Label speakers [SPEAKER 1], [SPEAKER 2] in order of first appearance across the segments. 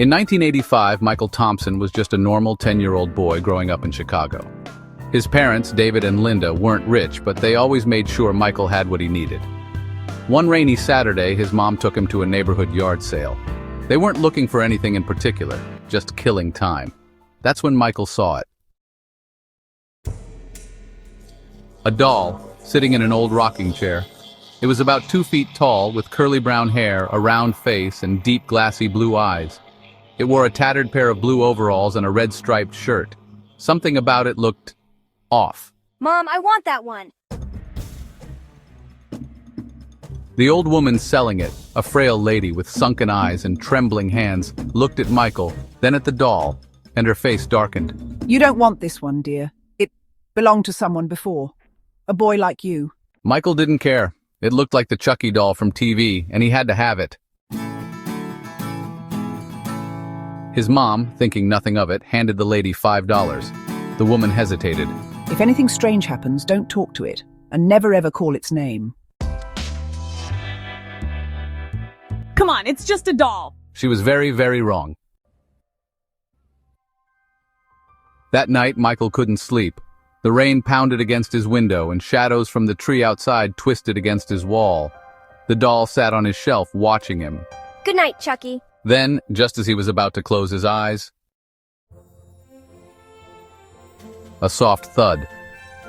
[SPEAKER 1] In 1985, Michael Thompson was just a normal 10-year-old boy growing up in Chicago. His parents, David and Linda, weren't rich, but they always made sure Michael had what he needed. One rainy Saturday, his mom took him to a neighborhood yard sale. They weren't looking for anything in particular, just killing time. That's when Michael saw it. A doll, sitting in an old rocking chair. It was about 2 feet tall, with curly brown hair, a round face, and deep glassy blue eyes. It wore a tattered pair of blue overalls and a red striped shirt. Something about it looked off.
[SPEAKER 2] Mom, I want that one.
[SPEAKER 1] The old woman selling it, a frail lady with sunken eyes and trembling hands, looked at Michael, then at the doll, and her face darkened.
[SPEAKER 3] You don't want this one, dear. It belonged to someone before. A boy like you.
[SPEAKER 1] Michael didn't care. It looked like the Chucky doll from TV, and he had to have it. His mom, thinking nothing of it, handed the lady $5. The woman hesitated.
[SPEAKER 3] If anything strange happens, don't talk to it, and never ever call its name.
[SPEAKER 4] Come on, it's just a doll.
[SPEAKER 1] She was very, very wrong. That night, Michael couldn't sleep. The rain pounded against his window, and shadows from the tree outside twisted against his wall. The doll sat on his shelf, watching him.
[SPEAKER 2] Good night, Chucky.
[SPEAKER 1] Then, just as he was about to close his eyes, a soft thud.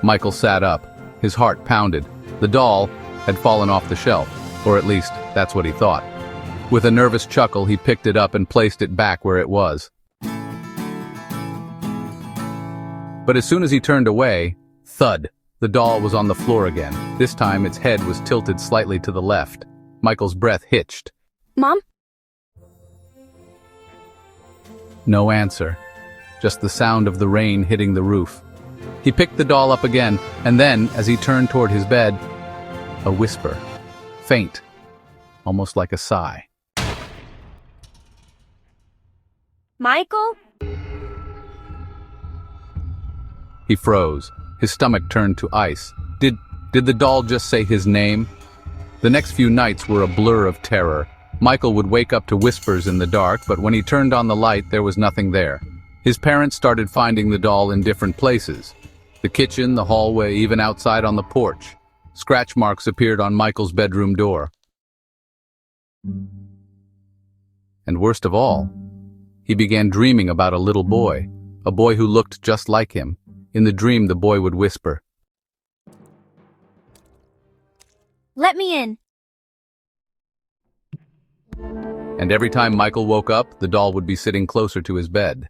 [SPEAKER 1] Michael sat up. His heart pounded. The doll had fallen off the shelf, or at least, that's what he thought. With a nervous chuckle, he picked it up and placed it back where it was. But as soon as he turned away, thud, the doll was on the floor again. This time, its head was tilted slightly to the left. Michael's breath hitched.
[SPEAKER 2] Mom?
[SPEAKER 1] No answer. Just the sound of the rain hitting the roof. He picked the doll up again, and then, as he turned toward his bed, a whisper. Faint. Almost like a sigh.
[SPEAKER 2] Michael?
[SPEAKER 1] He froze. His stomach turned to ice. Did the doll just say his name? The next few nights were a blur of terror. Michael would wake up to whispers in the dark, but when he turned on the light, there was nothing there. His parents started finding the doll in different places. The kitchen, the hallway, even outside on the porch. Scratch marks appeared on Michael's bedroom door. And worst of all, he began dreaming about a little boy, a boy who looked just like him. In the dream, the boy would whisper,
[SPEAKER 2] Let me in.
[SPEAKER 1] and every time Michael woke up, the doll would be sitting closer to his bed.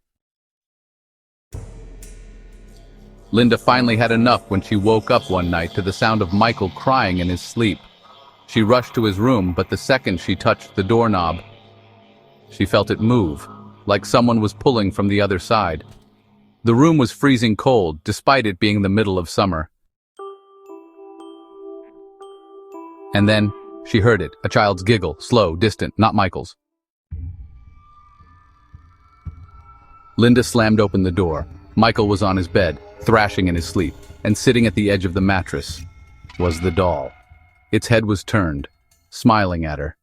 [SPEAKER 1] Linda finally had enough when she woke up one night to the sound of Michael crying in his sleep. She rushed to his room, but the second she touched the doorknob, she felt it move, like someone was pulling from the other side. The room was freezing cold, despite it being the middle of summer. And then, she heard it, a child's giggle, slow, distant, not Michael's. Linda slammed open the door. Michael was on his bed, thrashing in his sleep, and sitting at the edge of the mattress was the doll. Its head was turned, smiling at her.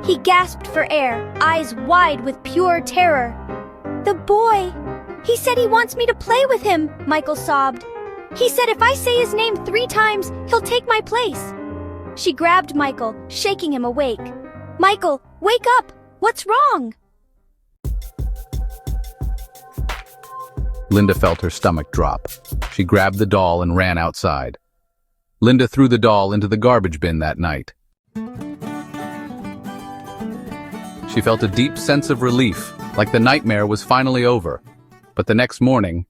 [SPEAKER 2] He gasped for air, eyes wide with pure terror. The boy! He said he wants me to play with him, Michael sobbed. He said if I say his name 3 times, he'll take my place. She grabbed Michael, shaking him awake. Michael, wake up! What's wrong?
[SPEAKER 1] Linda felt her stomach drop. She grabbed the doll and ran outside. Linda threw the doll into the garbage bin that night. She felt a deep sense of relief, like the nightmare was finally over. But the next morning,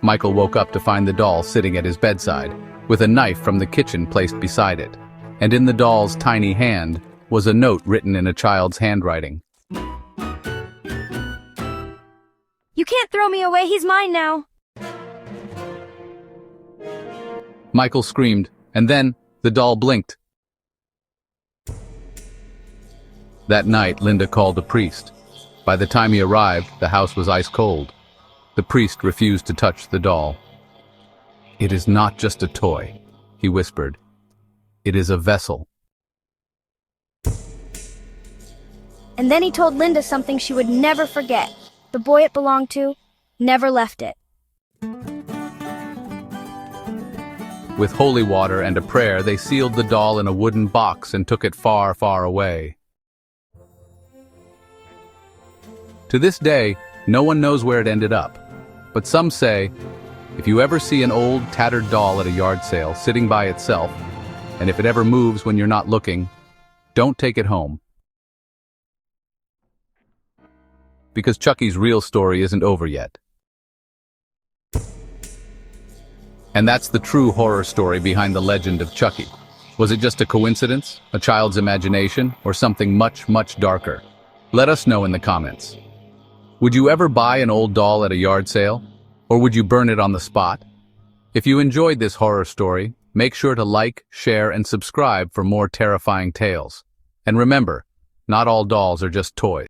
[SPEAKER 1] Michael woke up to find the doll sitting at his bedside, with a knife from the kitchen placed beside it. And in the doll's tiny hand was a note written in a child's handwriting.
[SPEAKER 2] You can't throw me away, he's mine now.
[SPEAKER 1] Michael screamed, and then the doll blinked. That night, Linda called a priest. By the time he arrived, the house was ice cold. The priest refused to touch the doll. "It is not just a toy," he whispered. "It is a vessel,
[SPEAKER 2] And then he told Linda something she would never forget. The boy it belonged to never left it.
[SPEAKER 1] With holy water and a prayer, they sealed the doll in a wooden box and took it far, far away. To this day, no one knows where it ended up. But some say, if you ever see an old, tattered doll at a yard sale sitting by itself, and if it ever moves when you're not looking, don't take it home. Because Chucky's real story isn't over yet. And that's the true horror story behind the legend of Chucky. Was it just a coincidence, a child's imagination, or something much, much darker? Let us know in the comments. Would you ever buy an old doll at a yard sale? Or would you burn it on the spot? If you enjoyed this horror story, make sure to like, share, and subscribe for more terrifying tales. And remember, not all dolls are just toys.